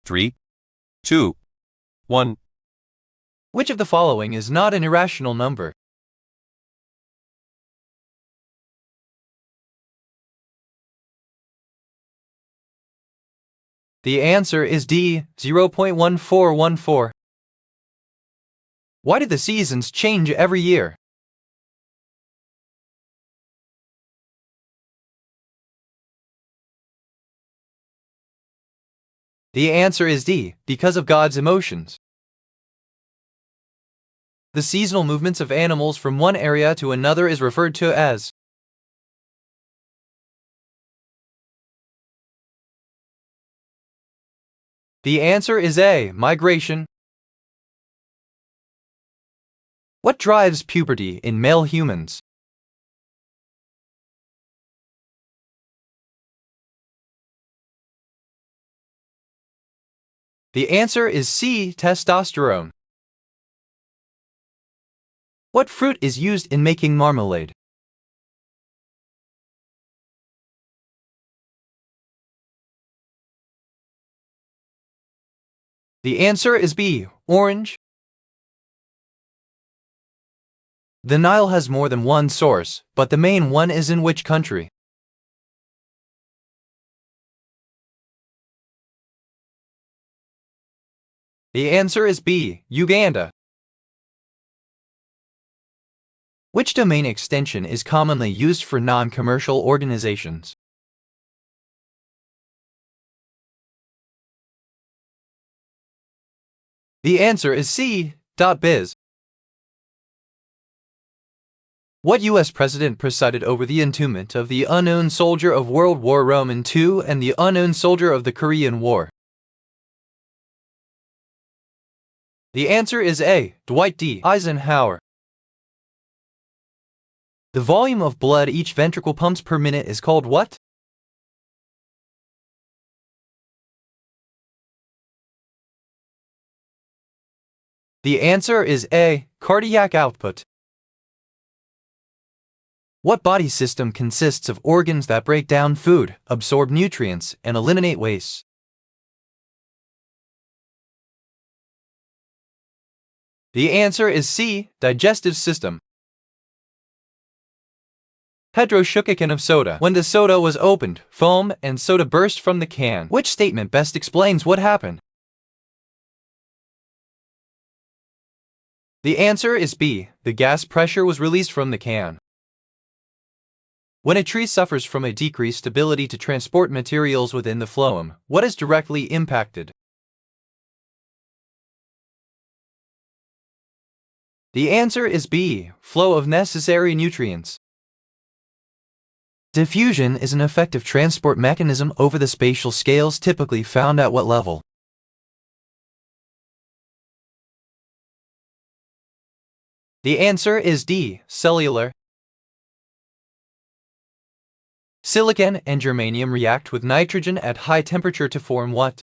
3, 2, 1. Which of the following is not an irrational number? The answer is D, 0.1414. Why do the seasons change every year? The answer is D, because of God's emotions. The seasonal movements of animals from one area to another is referred to as The answer is A, migration. What drives puberty in male humans? The answer is C, testosterone. What fruit is used in making marmalade? The answer is B, orange. The Nile has more than one source, but the main one is in which country? The answer is B, Uganda. Which domain extension is commonly used for non-commercial organizations? The answer is C, .biz. What U.S. president presided over the entombment of the unknown soldier of World War II and the unknown soldier of the Korean War? The answer is A, Dwight D. Eisenhower. The volume of blood each ventricle pumps per minute is called what? The answer is A, cardiac output. What body system consists of organs that break down food, absorb nutrients, and eliminate waste? The answer is C, digestive system. Pedro shook a can of soda. When the soda was opened, foam and soda burst from the can. Which statement best explains what happened? The answer is B, the gas pressure was released from the can. When a tree suffers from a decreased ability to transport materials within the phloem, what is directly impacted? The answer is B, flow of necessary nutrients. Diffusion is an effective transport mechanism over the spatial scales typically found at what level? The answer is D, cellular. Silicon and germanium react with nitrogen at high temperature to form what?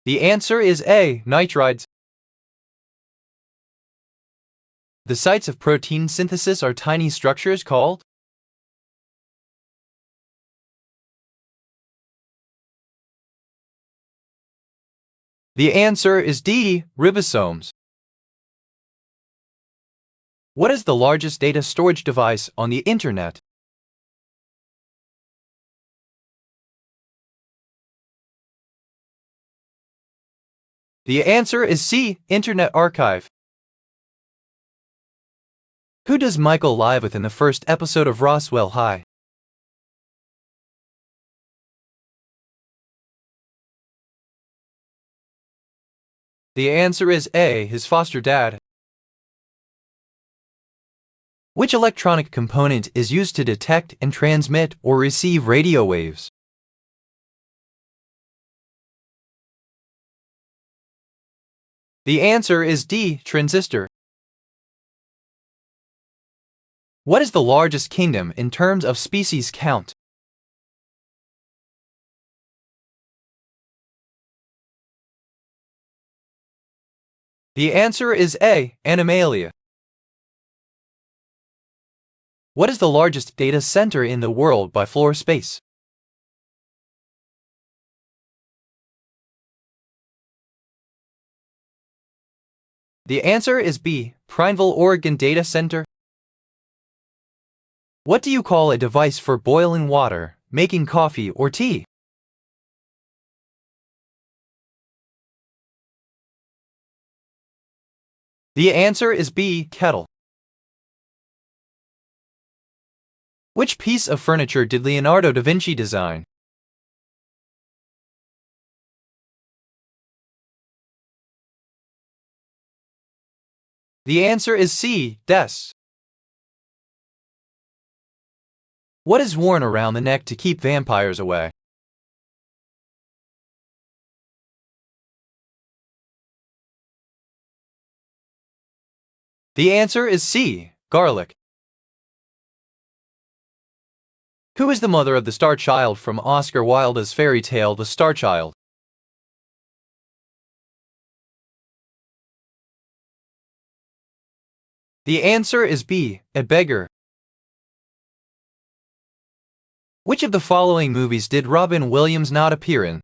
The answer is A, nitrides. The sites of protein synthesis are tiny structures called? The answer is D, ribosomes. What is the largest data storage device on the Internet? The answer is C, Internet Archive. Who does Michael lie with in the first episode of Roswell High? The answer is A, his foster dad. Which electronic component is used to detect and transmit or receive radio waves? The answer is D, transistor. What is the largest kingdom in terms of species count? The answer is A, Animalia. What is the largest data center in the world by floor space? The answer is B, Prineville, Oregon Data Center. What do you call a device for boiling water, making coffee or tea? The answer is B, kettle. Which piece of furniture did Leonardo da Vinci design? The answer is C, desk. What is worn around the neck to keep vampires away? The answer is C, garlic. Who is the mother of the Star Child from Oscar Wilde's fairy tale The Star Child? The answer is B, a beggar. Which of the following movies did Robin Williams not appear in?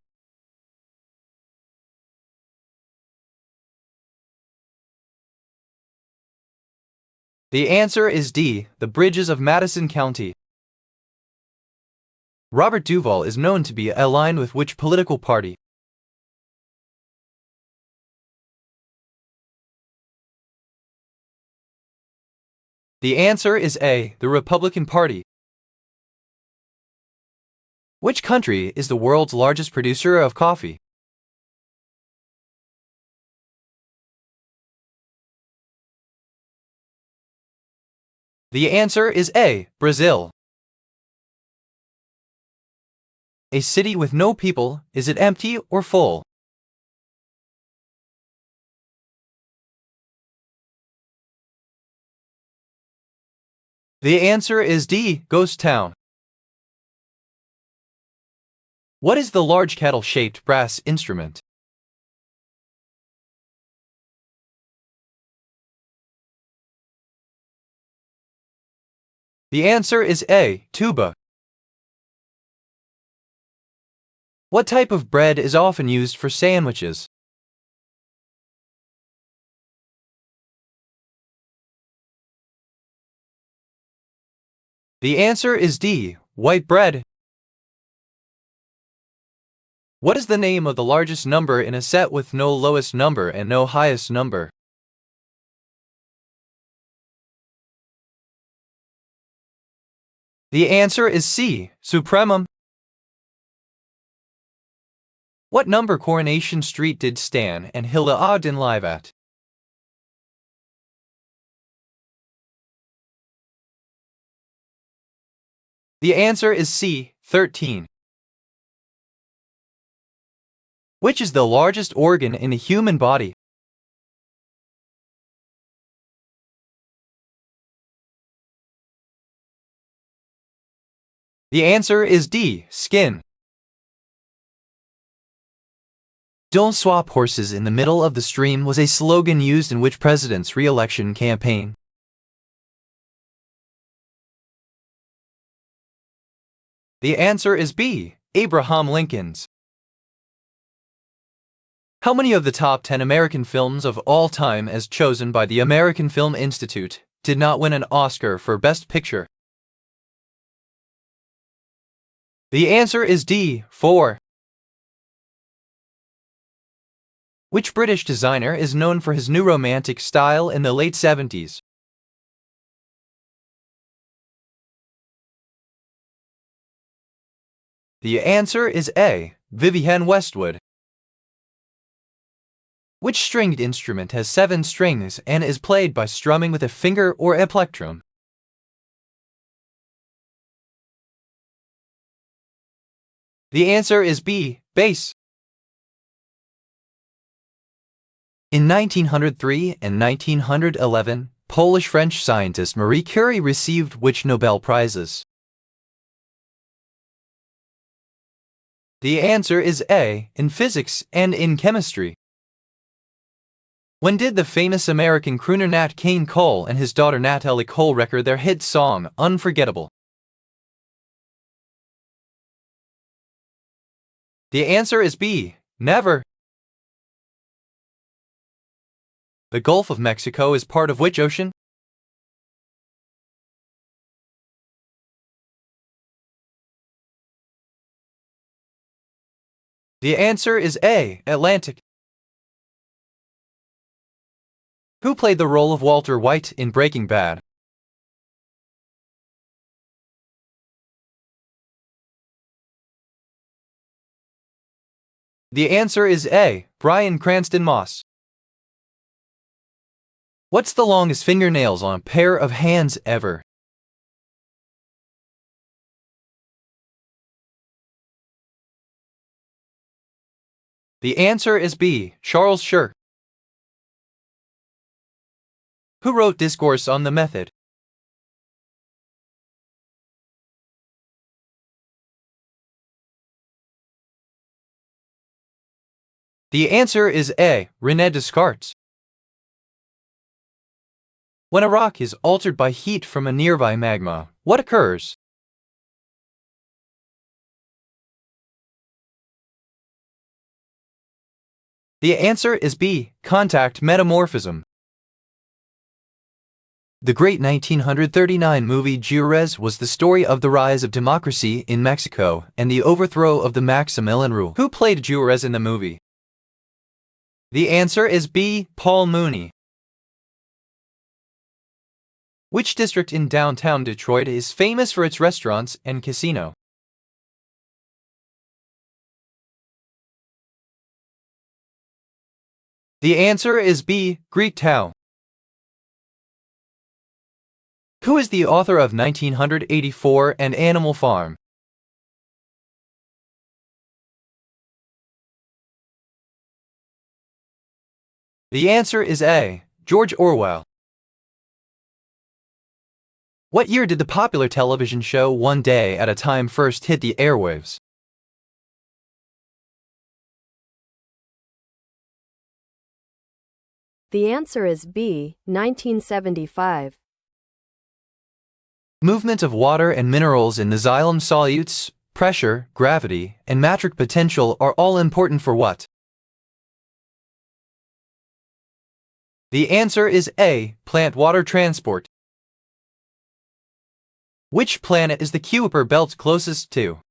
The answer is D, The Bridges of Madison County. Robert Duvall is known to be aligned with which political party? The answer is A, the Republican Party. Which country is the world's largest producer of coffee? The answer is A, Brazil. A city with no people, is it empty or full? The answer is D, ghost town. What is the large kettle-shaped brass instrument? The answer is A, tuba. What type of bread is often used for sandwiches? The answer is D, white bread. What is the name of the largest number in a set with no lowest number and no highest number? The answer is C, supremum. What number Coronation Street did Stan and Hilda Ogden live at? The answer is C, 13. Which is the largest organ in the human body? The answer is D, skin. Don't swap horses in the middle of the stream was a slogan used in which president's re-election campaign? The answer is B, Abraham Lincoln's. How many of the top 10 American films of all time as chosen by the American Film Institute did not win an Oscar for Best Picture? The answer is D, 4. Which British designer is known for his new romantic style in the late 70s? The answer is A, Vivienne Westwood. Which stringed instrument has 7 strings and is played by strumming with a finger or a plectrum? The answer is B, bass. In 1903 and 1911, Polish-French scientist Marie Curie received which Nobel Prizes? The answer is A, in physics and in chemistry. When did the famous American crooner Nat King Cole and his daughter Natalie Cole record their hit song, Unforgettable? The answer is B. Never. The Gulf of Mexico is part of which ocean? The answer is A. Atlantic. Who played the role of Walter White in Breaking Bad? The answer is A. Bryan Cranston Moss. What's the longest fingernails on a pair of hands ever? The answer is B. Charles Schur. Who wrote Discourse on the Method? The answer is A. René Descartes. When a rock is altered by heat from a nearby magma, what occurs? The answer is B. Contact metamorphism. The great 1939 movie Juarez was the story of the rise of democracy in Mexico and the overthrow of the Maximilian rule. Who played Juarez in the movie? The answer is B. Paul Mooney. Which district in downtown Detroit is famous for its restaurants and casino? The answer is B. Greektown. Who is the author of 1984 and Animal Farm? The answer is A. George Orwell. What year did the popular television show One Day at a Time first hit the airwaves? The answer is B. 1975. Movement of water and minerals in the xylem solutes, pressure, gravity, and metric potential are all important for what? The answer is A. Plant water transport. Which planet is the Kuiper belt closest to?